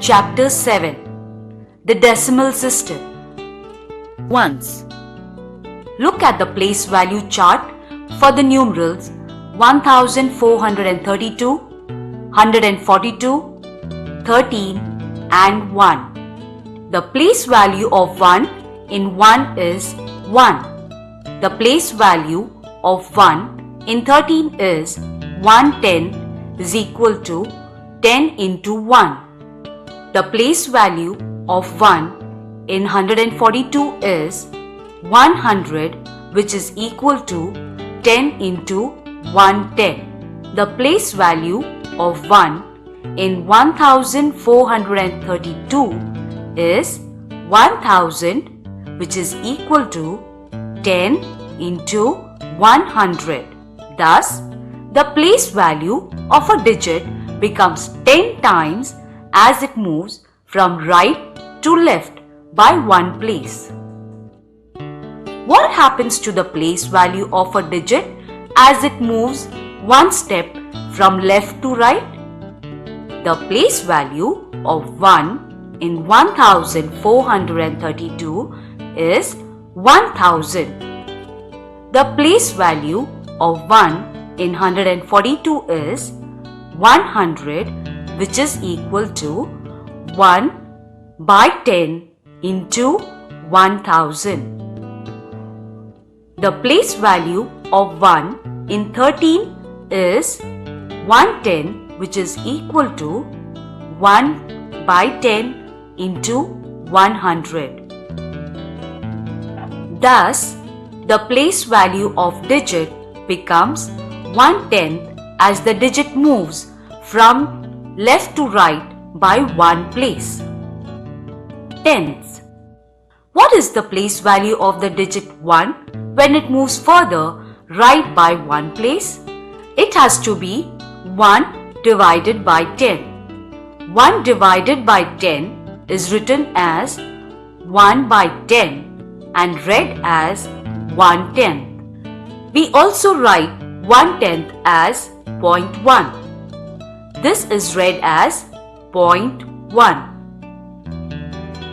Chapter 7. The Decimal System. Ones. Look at the place value chart for the numerals 1432, 142, 13 and 1. The place value of 1 in 1 is 1. The place value of 1 in 13 is 110 is equal to 10 into 1. The place value of 1 in 142 is 100, which is equal to 10 into 110. The place value of 1 in 1432 is 1000, which is equal to 10 into 100. Thus, the place value of a digit becomes 10 times as it moves from right to left by one place. What happens to the place value of a digit as it moves one step from left to right? The place value of 1 in 1432 is 1000. The place value of 1 in 142 is 100, which is equal to 1 by 10 into 1000. The place value of 1 in 13 is 110, which is equal to 1 by 10 into 100. Thus, the place value of digit becomes 1/10 as the digit moves from left to right by one place. Tenths. What is the place value of the digit 1 when it moves further right by one place? It has to be 1 divided by 10. 1 divided by 10 is written as 1 by 10 and read as 1/10. We also write 1/10 as 0.1. This is read as 0.1.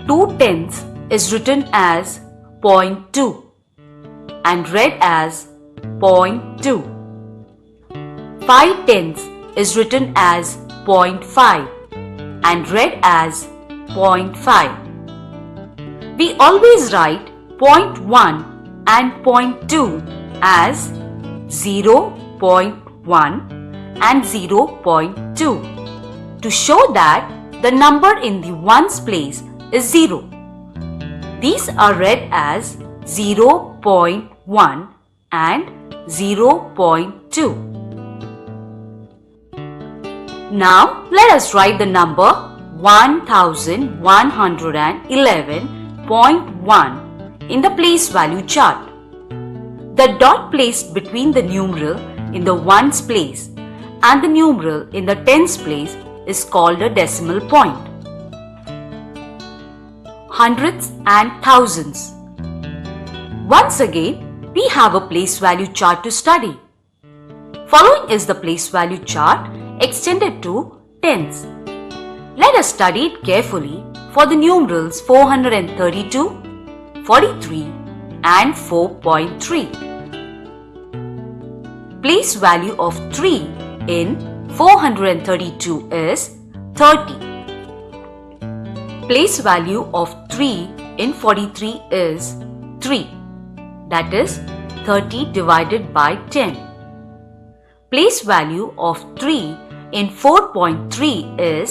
2/10 is written as 0.2 and read as 0.2. 5/10 is written as 0.5 and read as 0.5. We always write 0.1 and 0.2 as 0.1 and 0.2 to show that the number in the ones place is 0. These are read as 0.1 and 0.2. Now let us write the number 1111.1 in the place value chart. The dot placed between the numeral in the ones place and the numeral in the tens place is called a decimal point. Hundreds and thousands. Once again, we have a place value chart to study. Following is the place value chart extended to tens. Let us study it carefully for the numerals 432, 43 and 4.3. Place value of 3 in 432 is 30. Place value of 3 in 43 is 3. That is 30 divided by 10. Place value of 3 in 4.3 is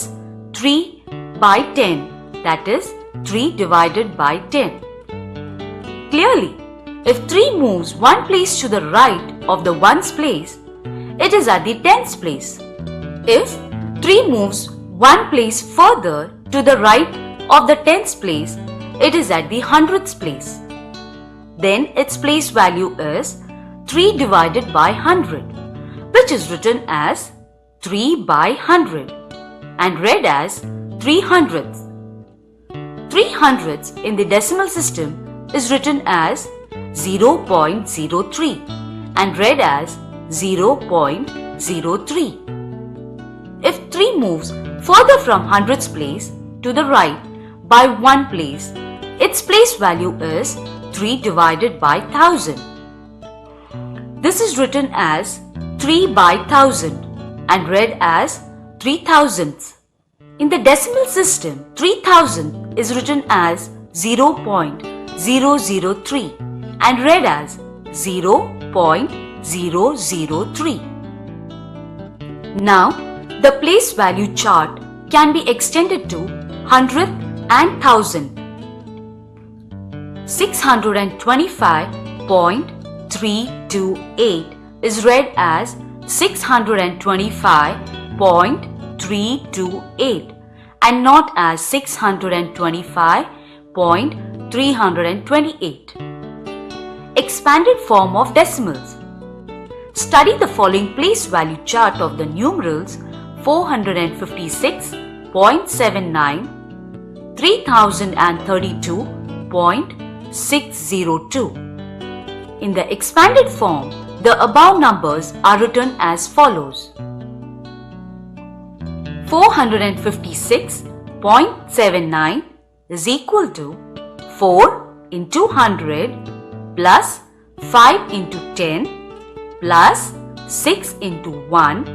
3 by 10. That is 3 divided by 10. Clearly, if 3 moves one place to the right of the ones place, it is at the tens place. If 3 moves one place further to the right of the tens place, it is at the hundredths place. Then its place value is 3 divided by 100, which is written as 3 by 100 and read as 3 hundredths. 3 hundredths in the decimal system is written as 0.03 and read as 0.03. If 3 moves further from hundredths place, to the right by one place. Its place value is 3 divided by 1000. This is written as 3 by 1000 and read as 3000ths. In the decimal system, 3000 is written as 0.003 and read as 0.003. Now, the place value chart can be extended to hundredth and thousandth. 625.328 is read as 625.328 and not as 625.328. Expanded form of decimals. Study the following place value chart of the numerals 456.79, 3032.602. In the expanded form, the above numbers are written as follows. 456.79 is equal to 4 into 100 plus 5 into 10 plus 6 into 1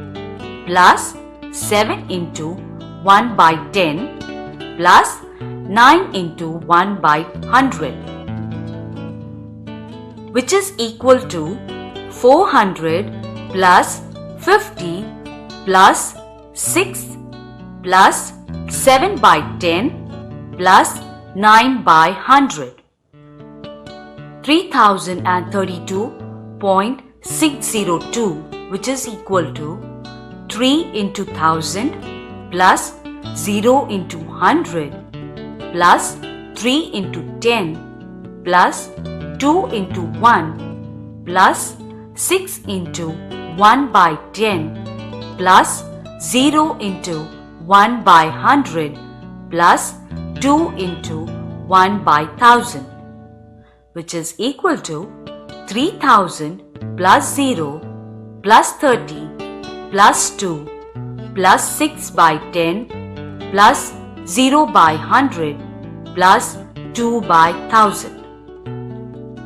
plus 7 into 1 by 10 plus 9 into 1 by 100, which is equal to 400 plus 50 plus 6 plus 7 by 10 plus 9 by 100. 3032.602, which is equal to 3 into 1000 plus 0 into 100 plus 3 into 10 plus 2 into 1 plus 6 into 1 by 10 plus 0 into 1 by 100 plus 2 into 1 by 1000, which is equal to 3000 plus 0 plus 30 plus 2 plus 6 by 10 plus 0 by 100 plus 2 by 1000.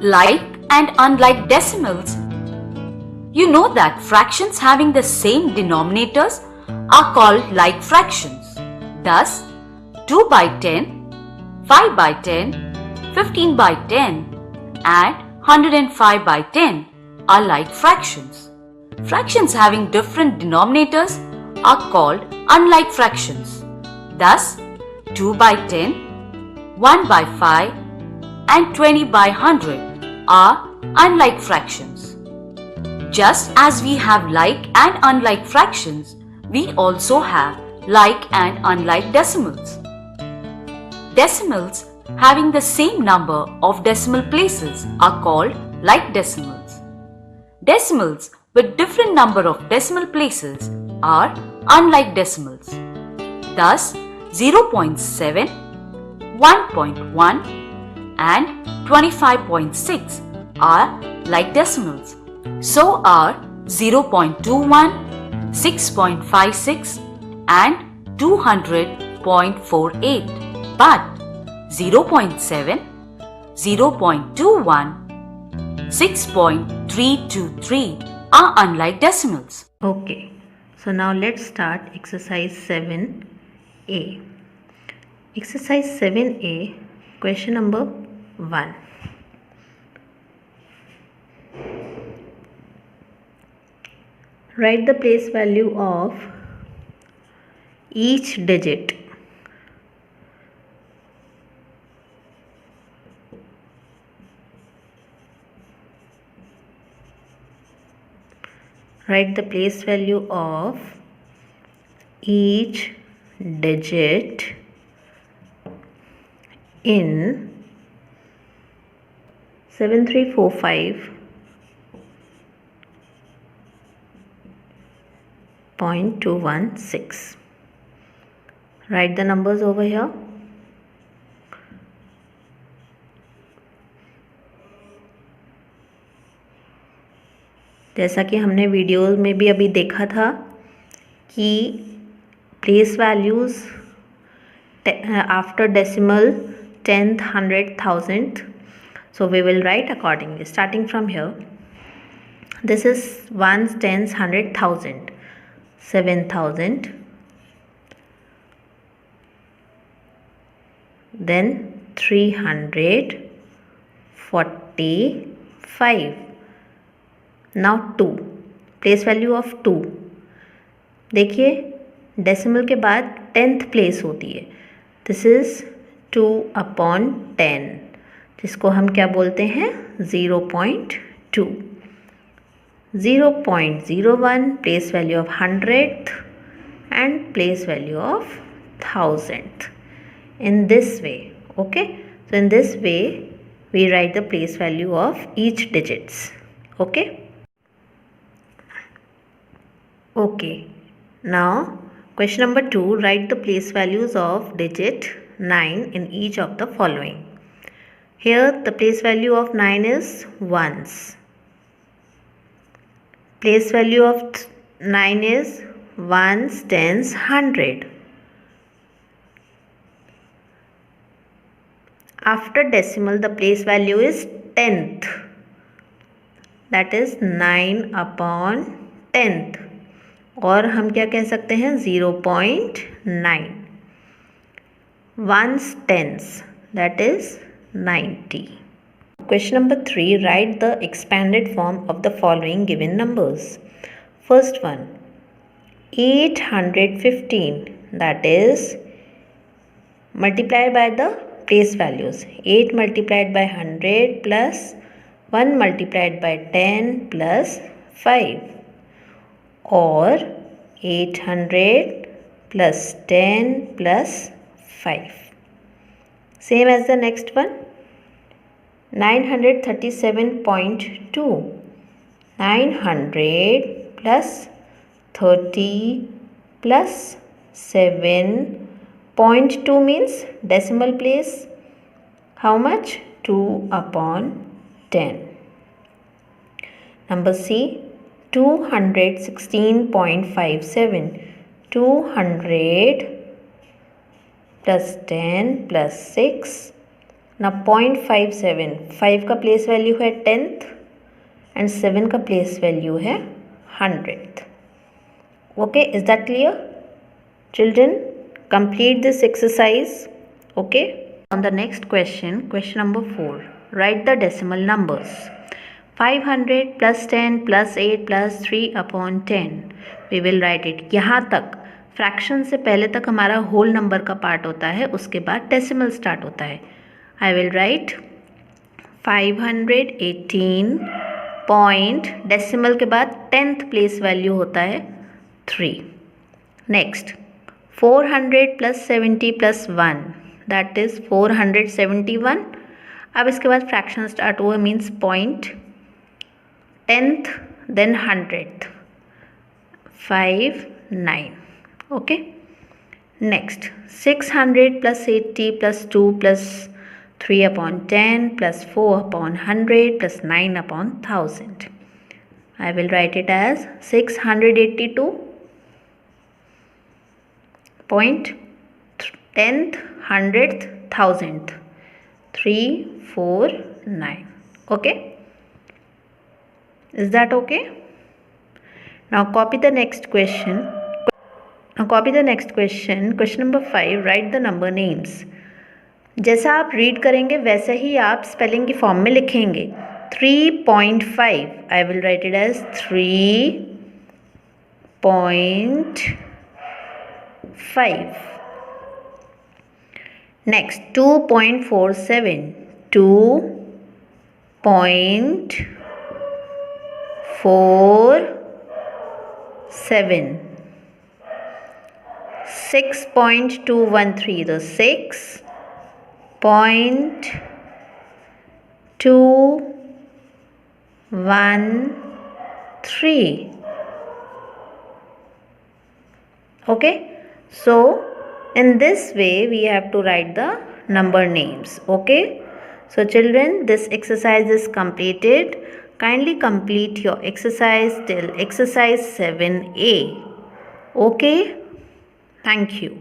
Like and unlike decimals, you know that fractions having the same denominators are called like fractions. Thus, 2 by 10, 5 by 10, 15 by 10 and 105 by 10 are like fractions. Fractions having different denominators are called unlike fractions. Thus, 2 by 10, 1 by 5 and 20 by 100 are unlike fractions. Just as we have like and unlike fractions, we also have like and unlike decimals. Decimals having the same number of decimal places are called like decimals. Decimals with different number of decimal places are unlike decimals. Thus, 0.7, 1.1 and 25.6 are like decimals. So are 0.21, 6.56 and 200.48. But 0.7, 0.21, 6.323 are unlike decimals. Okay, so now let's start exercise 7a. Exercise 7a, question number 1. Write the place value of each digit. Write the place value of each digit in 7345.216. Write the numbers over here. जैसा कि हमने video में भी अभी देखा था कि place values after decimal, tenth, hundredth, thousandth. So we will write accordingly. Starting from here, this is ones, tens, hundred, thousand, 7,000. Then 345. Now 2, place value of 2. देखिए डेसिमल के बाद टेंथ प्लेस होती है. दिस इज 2/10, जिसको हम क्या बोलते हैं, 0.2. 0.01 place value of hundred and place value of thousand. In this way, okay, so in this way we write the place value of each digits. Okay, now question number 2, write the place values of digit 9 in each of the following. Here the place value of 9 is ones. Place value of 9 is ones, tens, hundred. After decimal, the place value is tenth, that is 9/10th, और हम क्या कह सकते हैं, 0.9. Ones, tens, that is 90. Question number 3, write the expanded form of the following given numbers. First one, 815, that is multiplied by the place values. 8 multiplied by 100 plus 1 multiplied by 10 plus 5, or 800 plus 10 plus 5. Same as the next one, 937.2. 900 plus 30 plus 7.2 means decimal place how much, 2/10. Number C, 216.57. 200 plus 10 plus 6. Now 0.57, 5 का place value है tenth and 7 का place value है hundred. Okay, is that clear children? Complete this exercise. Okay, on the next question, question number 4, write the decimal numbers. 500 plus 10 plus 8 plus 3/10. We will write it. यहाँ तक fraction से पहले तक हमारा whole number का part होता है, उसके बाद डेसिमल स्टार्ट होता है. I will write 518 point, decimal के बाद टेंथ प्लेस वैल्यू होता है 3. Next 400 plus 70 plus 1, that is 471. अब इसके बाद फ्रैक्शन स्टार्ट हुआ, means point, tenth, then hundred, 5, 9. Okay, next 600 plus 80 plus 2 plus 3/10 plus 4/100 plus 9/1000. I will write it as 682. Point, tenth, hundredth, thousandth, 3, 4, 9. Okay, is that okay? Now copy the next question. Question number 5, write the number names. जैसा आप read करेंगे वैसे ही आप spelling की form में लिखेंगे. 3.5, I will write it as 3.5. Next 2.47, 2.47. 6.213, the 6.213. Okay, so in this way we have to write the number names. Okay, so children, this exercise is completed. Kindly complete your exercise till exercise 7A. Okay, thank you.